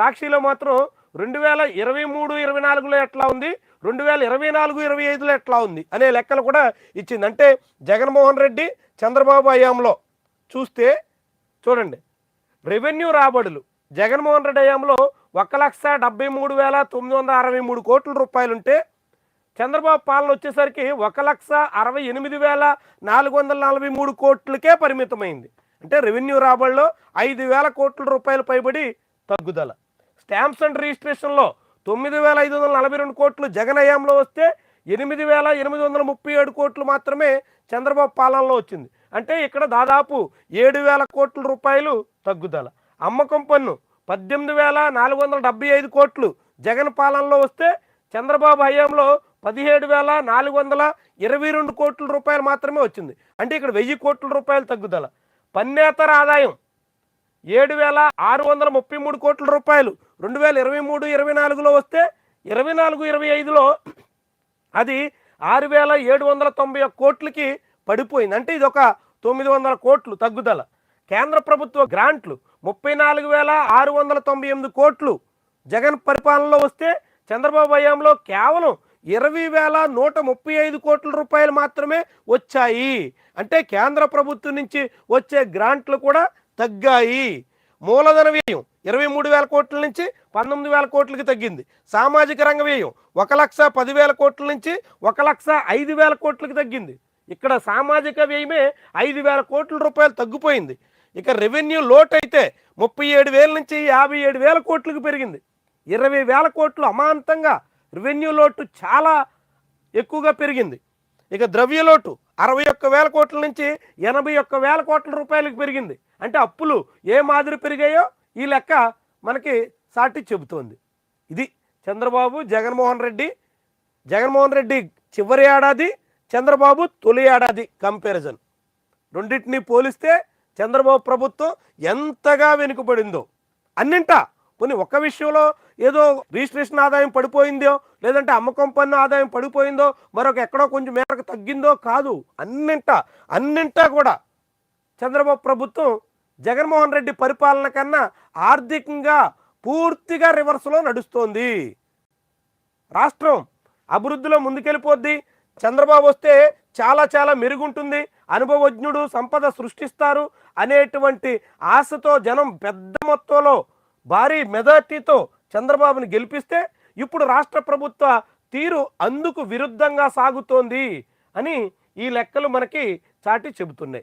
సాక్షిలో మాత్రం 2023, 24లో ఎట్లా ఉంది, 2024, 25లో ఎట్లా ఉంది అనే లెక్కలు కూడా ఇచ్చింది. అంటే జగన్మోహన్ రెడ్డి చంద్రబాబు హయాంలో చూస్తే చూడండి, రెవెన్యూ రాబడులు జగన్మోహన్ రెడ్డి హయాంలో 1,73,963 కోట్ల రూపాయలుంటే చంద్రబాబు పాలన వచ్చేసరికి 1,68,443 కోట్లకే పరిమితమైంది. అంటే రెవెన్యూ రాబడిలో 5,000 కోట్ల రూపాయలు పైబడి తగ్గుదల. స్టాంప్స్ అండ్ రిజిస్ట్రేషన్లో 9,542 కోట్లు జగన్ హయాంలో వస్తే 8,837 కోట్లు మాత్రమే చంద్రబాబు పాలనలో వచ్చింది. అంటే ఇక్కడ దాదాపు 7,000 కోట్ల రూపాయలు తగ్గుదల. అమ్మకం పన్ను 18,475 కోట్లు జగన్ పాలనలో వస్తే చంద్రబాబు హయాంలో 17,422 కోట్ల రూపాయలు మాత్రమే వచ్చింది. అంటే ఇక్కడ 1,000 కోట్ల రూపాయలు తగ్గుదల. పన్నేతర ఆదాయం 7,633 కోట్ల రూపాయలు 2023, 24లో వస్తే 24, 25లో అది 6,791 కోట్లకి పడిపోయింది. అంటే ఇది ఒక 900 కోట్లు తగ్గుదల. కేంద్ర ప్రభుత్వ గ్రాంట్లు 34,698 కోట్లు జగన్ పరిపాలనలో వస్తే చంద్రబాబు హయాంలో కేవలం 20,135 కోట్ల రూపాయలు మాత్రమే వచ్చాయి. అంటే కేంద్ర ప్రభుత్వం నుంచి వచ్చే గ్రాంట్లు కూడా తగ్గాయి. మూలధన వ్యయం 23,000 కోట్ల నుంచి 19,000 కోట్లకి తగ్గింది. సామాజిక రంగ వ్యయం 1,10,000 కోట్ల నుంచి 1,05,000 కోట్లకి తగ్గింది. ఇక్కడ సామాజిక వ్యయమే 5,000 కోట్ల రూపాయలు తగ్గిపోయింది. ఇక రెవెన్యూ లోటు అయితే 37,000 నుంచి 57,000 కోట్లకు పెరిగింది. 20,000 కోట్లు అమాంతంగా రెవెన్యూ లోటు చాలా ఎక్కువగా పెరిగింది. ఇక ద్రవ్య లోటు 61,000 కోట్ల నుంచి 81,000 కోట్ల రూపాయలకు పెరిగింది. అంటే అప్పులు ఏ మాదిరి పెరిగాయో ఈ లెక్క మనకి సాటి చెబుతోంది. ఇది చంద్రబాబు జగన్మోహన్ రెడ్డి చివరి ఏడాది, చంద్రబాబు తొలి ఏడాది కంపారిజన్. రెండింటినీ పోలిస్తే చంద్రబాబు ప్రభుత్వం ఎంతగా వెనుకబడిందో అన్నింటా. పోనీ ఒక్క విషయంలో ఏదో రిజిస్ట్రేషన్ ఆదాయం పడిపోయిందో, లేదంటే అమ్మకం పన్ను ఆదాయం పడిపోయిందో, మరొక ఎక్కడో కొంచెం మేరకు తగ్గిందో కాదు. అన్నింటా కూడా చంద్రబాబు ప్రభుత్వం జగన్మోహన్ రెడ్డి పరిపాలన కన్నా ఆర్థికంగా పూర్తిగా రివర్స్లో నడుస్తోంది. రాష్ట్రం అభివృద్ధిలో ముందుకెళ్ళిపోద్ది. చంద్రబాబు వస్తే చాలా మెరుగుంటుంది, అనుభవజ్ఞుడు, సంపద సృష్టిస్తారు అనేటువంటి ఆశతో జనం పెద్ద మొత్తంలో భారీ మెజార్టీతో చంద్రబాబుని గెలిపిస్తే ఇప్పుడు రాష్ట్ర ప్రభుత్వ తీరు అందుకు విరుద్ధంగా సాగుతోంది అని ఈ లెక్కలు మనకి చాటి చెబుతున్నాయి.